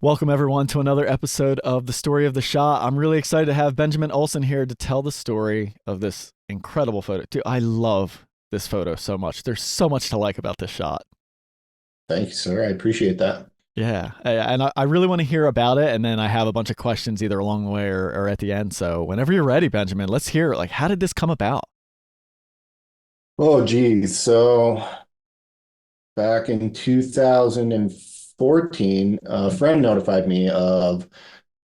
Welcome, everyone, to another episode of The Story of the Shot. I'm really excited to have Benjamin Olson here to tell the story of this incredible photo. Dude, I love this photo so much. There's so much to like about this shot. Thank you, sir. I appreciate that. Yeah, and I really want to hear about it, and then I have a bunch of questions either along the way or at the end. So whenever you're ready, Benjamin, let's hear it. Like, how did this come about? Oh, geez. So back in 2014, a friend notified me of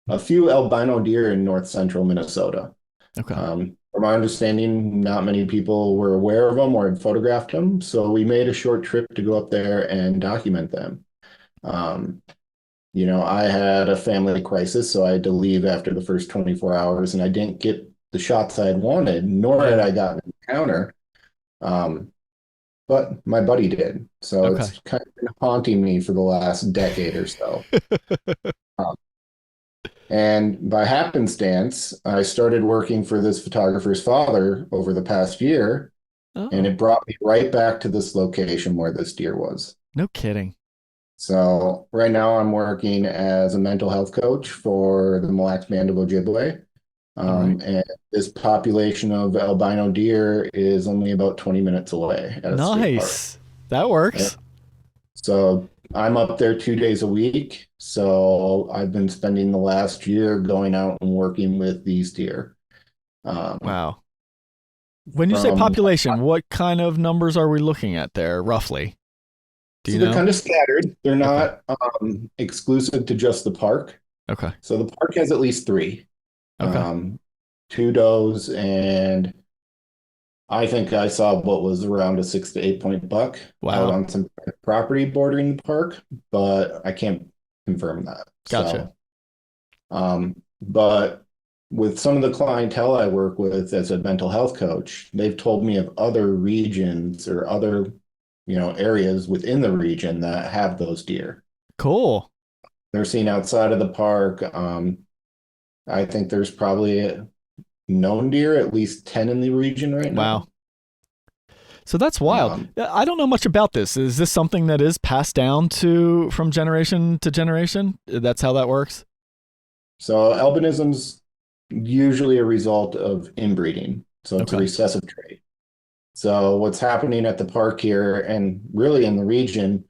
a few albino deer in north central Minnesota. Okay. From my understanding, not many people were aware of them or had photographed them. So we made a short trip to go up there and document them. Um, I had a family crisis, so I had to leave after the first 24 hours, and I didn't get the shots I had wanted, nor had Yeah. I gotten an encounter. Um, but my buddy did. So Okay. it's kind of been haunting me for the last decade or so. Um, and by happenstance, I started working for this photographer's father over the past year, and Oh, it brought me right back to this location where this deer was. no kidding. So right now I'm working as a mental health coach for the Mille Lacs Band of Ojibwe. All right. And this population of albino deer is only about 20 minutes away at a state park. Nice. That Yeah. works. So I'm up there 2 days a week. So I've been spending the last year going out and working with these deer. Um, Wow. When you say from population, what kind of numbers are we looking at there, roughly? Do so you they're know? kind of scattered. They're Okay. not exclusive to just the park. Okay. So the park has at least three, Okay. um, two does, and I think I saw what was around a 6 to 8 point buck out Wow. on some property bordering the park, but I can't confirm that. Gotcha. But with some of the clientele I work with as a mental health coach, they've told me of other regions or other, areas within the region that have those deer. Cool. They're seen outside of the park. I think there's probably known deer, at least 10 in the region right Wow. now. So that's wild. Um, I don't know much about this. Is this something that is passed down to from generation to generation? That's how that works? So albinism's usually a result of inbreeding. So it's a Okay. recessive trait. So what's happening at the park here and really in the region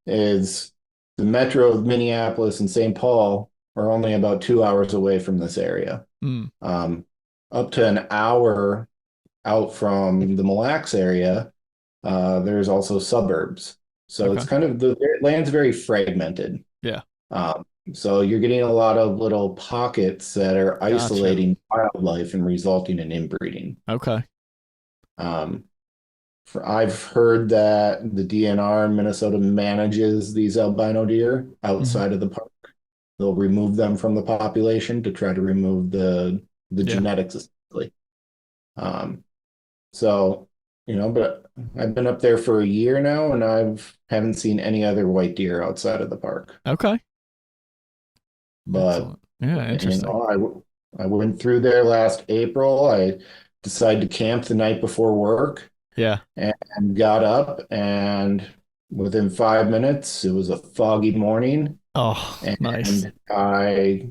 is the metro of Minneapolis and St. Paul are only about 2 hours away from this area. Mm. Um, Up to an hour out from the Mille Lacs area, there's also suburbs. So Okay. it's kind of the land's very fragmented. Yeah. So you're getting a lot of little pockets that are Gotcha. isolating wildlife and resulting in inbreeding. Okay. Um, I've heard that the DNR in Minnesota manages these albino deer Hmm. outside of the park. They'll remove them from the population to try to remove the Yeah. genetics, essentially. Um, so, but I've been up there for a year now, and haven't seen any other white deer outside of the park. Okay. But Excellent. Yeah. Interesting. I went through there last April. I decided to camp the night before work Yeah. and got up, and within 5 minutes, it was a foggy morning, Oh, nice. and I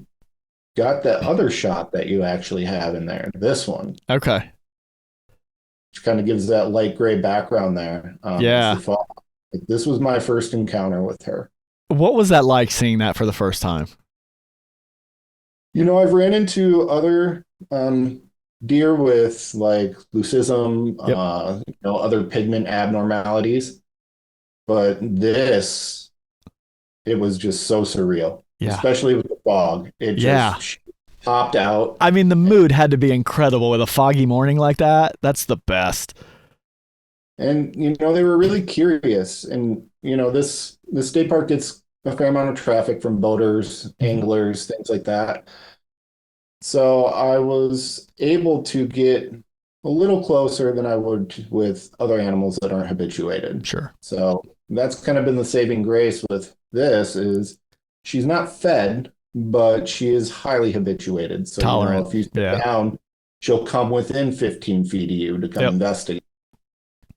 got the other shot that you actually have in there, this one, Okay. which kind of gives that light gray background there. It's the Yeah. fog. This was my first encounter with her. What was that like seeing that for the first time? I've ran into other deer with like leucism, Yep. other pigment abnormalities, but it was just so surreal, Yeah. especially with the fog. It Yeah. just popped out. I mean, the mood had to be incredible with a foggy morning like that. That's the best. And they were really curious. And this state park gets a fair amount of traffic from boaters, Hmm. anglers, things like that. So I was able to get a little closer than I would with other animals that aren't habituated. Sure. So that's kind of been the saving grace with this is she's not fed, but she is highly habituated. So, Tolerant. if you sit Yeah. down, she'll come within 15 feet of you to come Yep. investigate.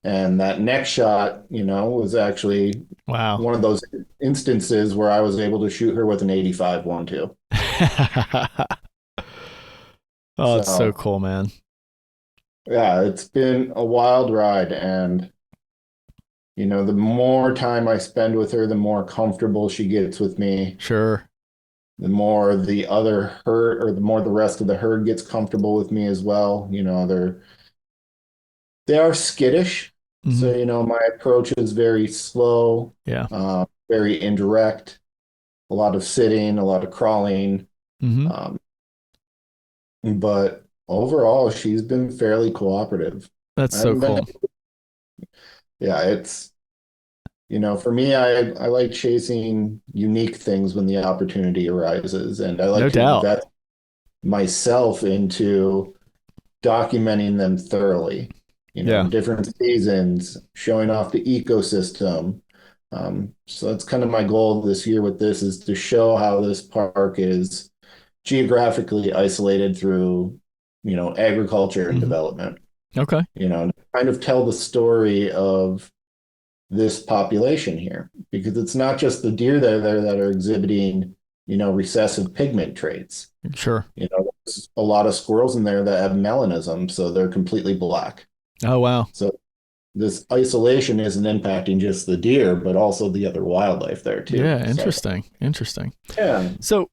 And that next shot, was actually Wow. one of those instances where I was able to shoot her with an 85 1-2. Oh, it's so So cool, man. yeah, it's been a wild ride. And, the more time I spend with her, the more comfortable she gets with me, Sure. the more the other herd or the more the rest of the herd gets comfortable with me as well. They are skittish. Hmm. So, my approach is very slow, Yeah. very indirect, a lot of sitting, a lot of crawling. Hmm. Um, but overall, she's been fairly cooperative. That's I so haven't been, cool. yeah, for me, I like chasing unique things when the opportunity arises, and I like No to doubt. invest myself into documenting them thoroughly, Yeah. different seasons, showing off the ecosystem. So that's kind of my goal this year with this is to show how this park is geographically isolated through, agriculture and Hmm. development, Okay. kind of tell the story of this population here because it's not just the deer that are there that are exhibiting, recessive pigment traits. Sure. There's a lot of squirrels in there that have melanism, so they're completely black. Oh, wow. So this isolation isn't impacting just the deer, but also the other wildlife there too. Yeah. So Interesting. Interesting. yeah. So,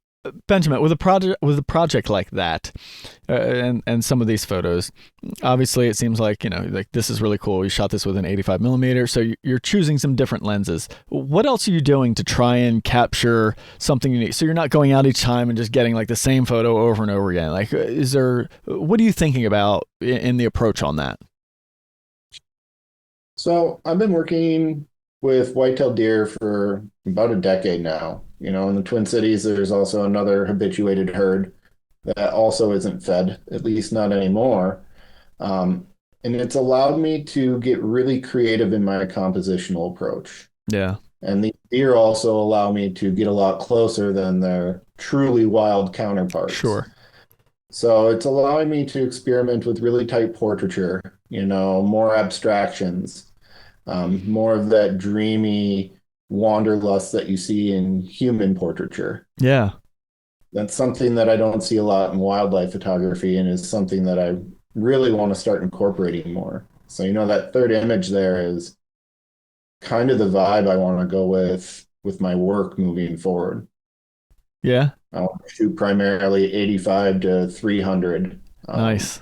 Benjamin, with a project like that, and some of these photos, obviously it seems like like this is really cool. You shot this with an 85 millimeter, so you're choosing some different lenses. What else are you doing to try and capture something unique? So you're not going out each time and just getting like the same photo over and over again. Like, what are you thinking about in the approach on that? So I've been working with whitetail deer for about a decade now. In the Twin Cities, there's also another habituated herd that also isn't fed, at least not anymore. Um, and it's allowed me to get really creative in my compositional approach. Yeah. And the deer also allow me to get a lot closer than their truly wild counterparts. Sure. So it's allowing me to experiment with really tight portraiture, more abstractions, more of that dreamy wanderlust that you see in human portraiture. Yeah. That's something that I don't see a lot in wildlife photography and is something that I really want to start incorporating more. So, that third image there is kind of the vibe I want to go with my work moving forward. Yeah. I want to shoot primarily 85 to 300. Nice.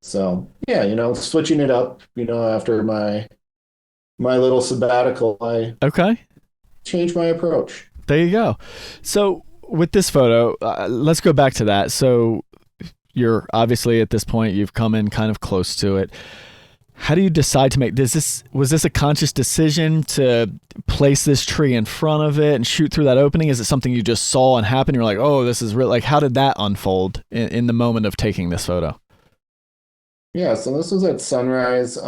So yeah, switching it up, after my little sabbatical, I Okay. changed my approach. There you go. So with this photo, let's go back to that. So you're obviously at this point you've come in kind of close to it. How do you decide to make this? Was this a conscious decision to place this tree in front of it and shoot through that opening? Is it something you just saw and happen? You're like, oh, this is real. Like, how did that unfold in the moment of taking this photo? Yeah, so this was at sunrise. It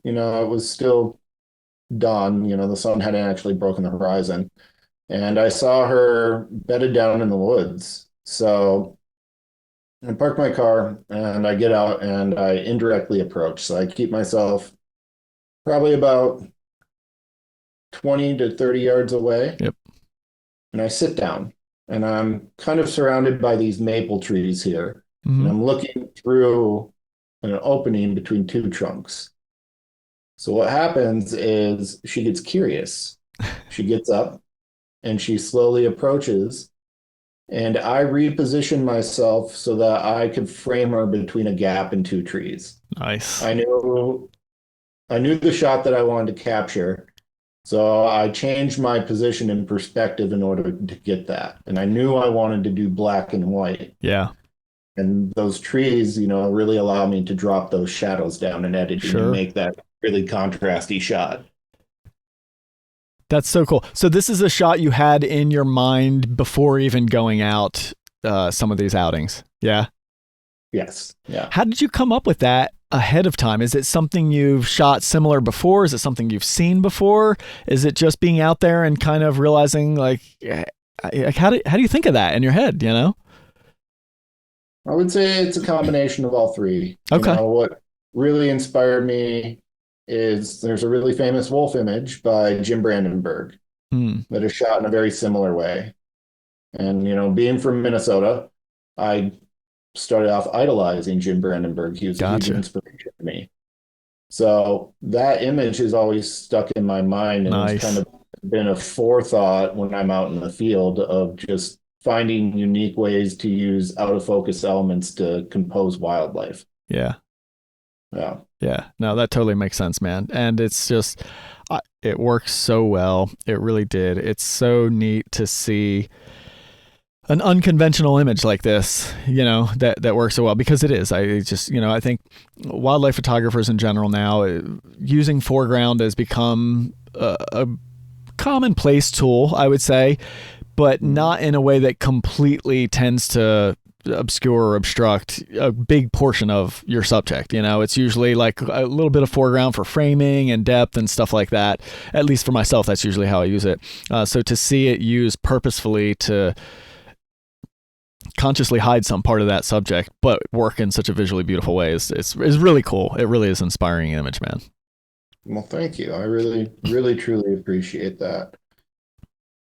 was still dawn, the sun hadn't actually broken the horizon. And I saw her bedded down in the woods. So I park my car and I get out and I indirectly approach. So I keep myself probably about 20 to 30 yards away. Yep. And I sit down and I'm kind of surrounded by these maple trees here. And Mm-hmm. I'm looking through an opening between two trunks. So what happens is she gets curious. She gets up and she slowly approaches. And I reposition myself so that I could frame her between a gap in two trees. Nice. I knew the shot that I wanted to capture. So I changed my position and perspective in order to get that. And I knew I wanted to do black and white. Yeah. And those trees, really allow me to drop those shadows down in editing and Sure. make that really contrasty shot. That's so cool. So this is a shot you had in your mind before even going out some of these outings. Yeah. Yes. Yeah. How did you come up with that ahead of time? Is it something you've shot similar before? Is it something you've seen before? Is it just being out there and kind of realizing like how do you think of that in your head, I would say it's a combination of all three. Okay. What really inspired me is there's a really famous wolf image by Jim Brandenburg Hmm. that is shot in a very similar way. And, being from Minnesota, I started off idolizing Jim Brandenburg. He was a huge Gotcha. inspiration to me. So that image has always stuck in my mind, and it's kind Nice. of been a forethought when I'm out in the field of just finding unique ways to use out of focus elements to compose wildlife. Yeah. Yeah. Yeah. No, that totally makes sense, man. And it's just, it works so well. It really did. It's so neat to see an unconventional image like this, that works so well, because it is. I just, I think wildlife photographers in general now, using foreground has become a commonplace tool, I would say, but not in a way that completely tends to obscure or obstruct a big portion of your subject. It's usually like a little bit of foreground for framing and depth and stuff like that. At least for myself, that's usually how I use it. So to see it used purposefully to consciously hide some part of that subject, but work in such a visually beautiful way is really cool. It really is an inspiring image, man. Well, thank you. I really, really, truly appreciate that.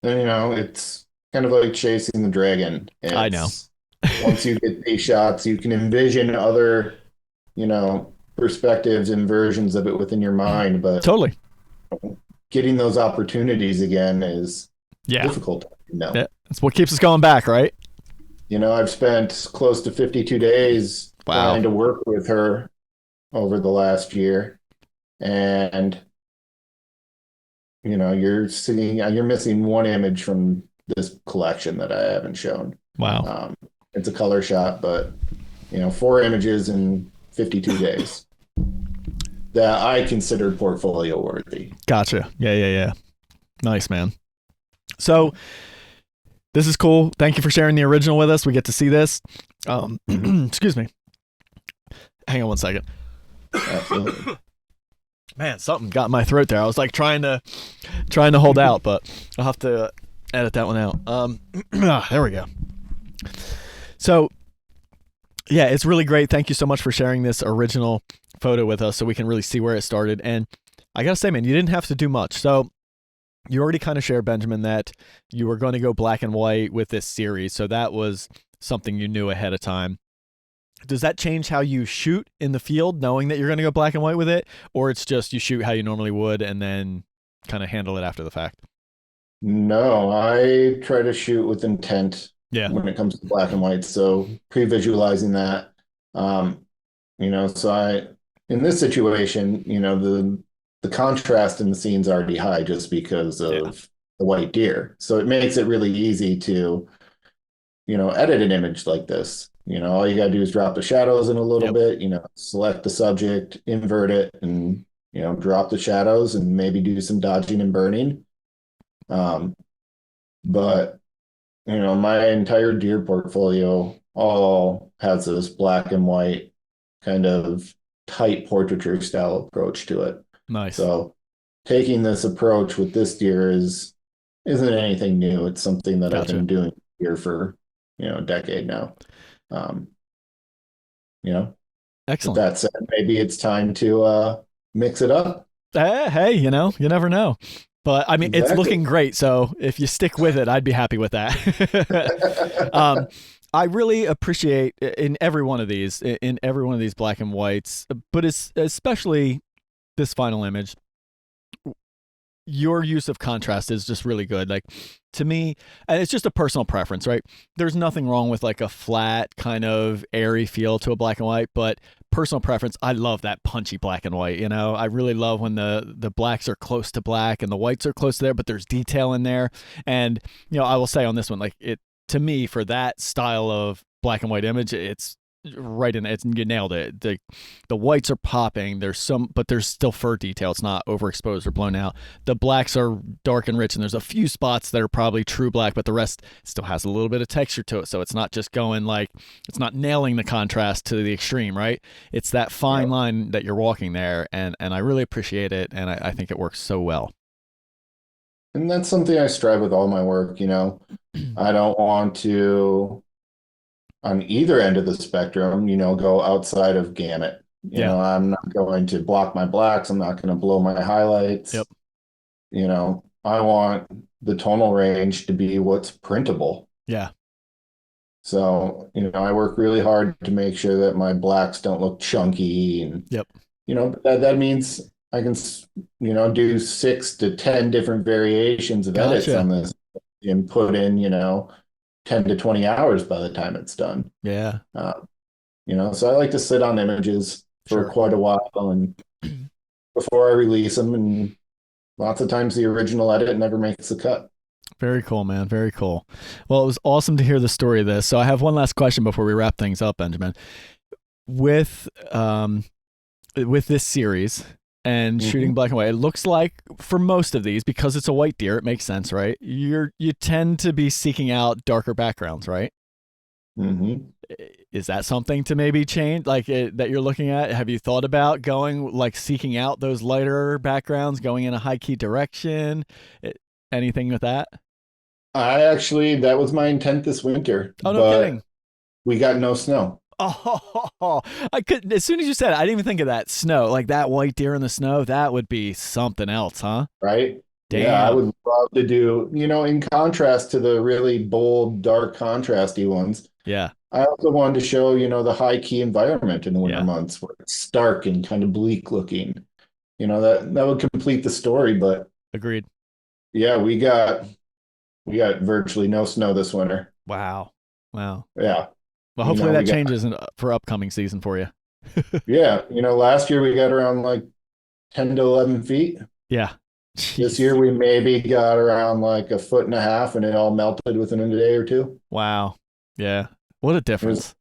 And, it's kind of like chasing the dragon. I know. It's once you get these shots, you can envision other, perspectives and versions of it within your mind, but Totally. getting those opportunities again is Yeah. difficult. Yeah. That's what keeps us going back, right? I've spent close to 52 days Wow. trying to work with her over the last year. And, you're missing one image from this collection that I haven't shown. Wow. It's a color shot, but, 4 images in 52 days that I considered portfolio worthy. Gotcha. Yeah. Nice, man. So this is cool. Thank you for sharing the original with us. We get to see this. Excuse me. Hang on one second. Absolutely. Man, something got in my throat there. I was like trying to hold out, but I'll have to edit that one out. There we go. So yeah, it's really great. Thank you so much for sharing this original photo with us so we can really see where it started. And I gotta say, man, you didn't have to do much. So you already kind of shared, Benjamin, that you were going to go black and white with this series. So that was something you knew ahead of time. Does that change how you shoot in the field, knowing that you're going to go black and white with it? Or it's just you shoot how you normally would and then kind of handle it after the fact? No, I try to shoot with intent Yeah. when it comes to black and white. So pre-visualizing that, in this situation, the contrast in the scene's already high just because of the white deer. So it makes it really easy to, edit an image like this. All you got to do is drop the shadows in a little bit, select the subject, invert it, and, drop the shadows and maybe do some dodging and burning. But, my entire deer portfolio all has this black and white kind of tight portraiture style approach to it. Nice. So taking this approach with this deer isn't anything new. It's something that I've been doing here for, a decade now. Excellent. With that said, maybe it's time to mix it up. Hey, you never know. But I mean, Exactly. It's looking great. So if you stick with it, I'd be happy with that. I really appreciate in every one of these black and whites, but especially this final image, your use of contrast is just really good. Like, to me, and it's just a personal preference, right? There's nothing wrong with like a flat kind of airy feel to a black and white, but personal preference, I love that punchy black and white. I really love when the blacks are close to black and the whites are close to there, but there's detail in there. And I will say on this one, like, it, to me, for that style of black and white image, it's right in it. You nailed it. The whites are popping. But there's still fur detail. It's not overexposed or blown out. The blacks are dark and rich, and there's a few spots that are probably true black, but the rest still has a little bit of texture to it. So it's not just going like, it's not nailing the contrast to the extreme, right? It's that fine line that you're walking there, and I really appreciate it, and I think it works so well. And that's something I strive with all my work. I don't want to, on either end of the spectrum, go outside of gamut. Yeah. I'm not going to block my blacks. I'm not going to blow my Yep. highlights. I want the tonal range to be what's printable. Yeah. So, I work really hard to make sure that my blacks don't look chunky. And, Yep. that means I can, do 6 to 10 different variations of edits Gotcha. on this and put in, 10 to 20 hours by the time it's done. Yeah. So I like to sit on images for Sure. quite a while and before I release them. And lots of times the original edit never makes the cut. Very cool, man. Very cool. Well, it was awesome to hear the story of this. So I have one last question before we wrap things up, Benjamin. With with this series and shooting black and white, it looks like for most of these, because it's a white deer, it makes sense, right? You tend to be seeking out darker backgrounds, right? Mm-hmm. Is that something to maybe change, that you're looking at? Have you thought about going, like, seeking out those lighter backgrounds, going in a high key direction? Anything with that? That was my intent this winter, Oh, no but kidding. we got no snow, Oh, I could. As soon as you said it, I didn't even think of that snow. Like that white deer in the snow, that would be something else, huh? right? Yeah, I Damn. would love to do, in contrast to the really bold, dark, contrasty ones. Yeah. I also wanted to show, the high key environment in the winter Yeah. months where it's stark and kind of bleak looking. That would complete the story. But Agreed. yeah, we got virtually no snow this winter. Wow. Wow. Yeah. Well, hopefully that We got changes for upcoming season for you. yeah, last year we got around like 10 to 11 feet. Yeah. This Jeez. year we maybe got around like a foot and a half and it all melted within a day or two. Wow. Yeah. What a It was difference.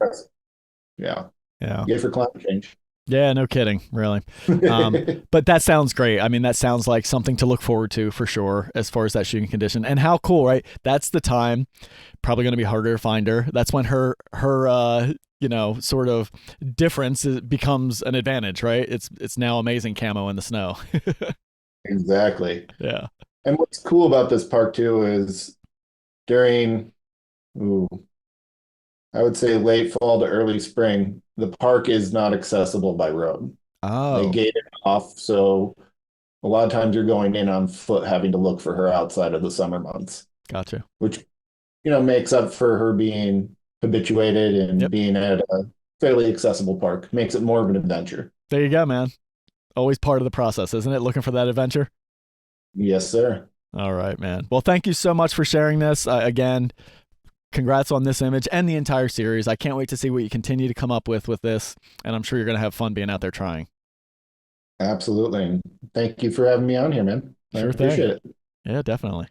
yeah. Yeah. Good for climate change. Yeah, no kidding, really. But that sounds great. I mean, that sounds like something to look forward to for sure, as far as that shooting condition. And how cool, right? That's the time. Probably going to be harder to find her. That's when her sort of difference becomes an advantage, right? It's now amazing camo in the snow. Exactly. Yeah. And what's cool about this park too is during, ooh, I would say late fall to early spring, the park is not accessible by road. They Oh, gate it off, so a lot of times you're going in on foot, having to look for her outside of the summer months, gotcha. which makes up for her being habituated and Yep. being at a fairly accessible park. Makes it more of an adventure. There you go, man. Always part of the process, isn't it? Looking for that adventure. Yes, sir. All right, man. Well, thank you so much for sharing this. Again, congrats on this image and the entire series. I can't wait to see what you continue to come up with this, and I'm sure you're going to have fun being out there trying. Absolutely. And thank you for having me on here, man. I Sure thing. appreciate it. Yeah, definitely.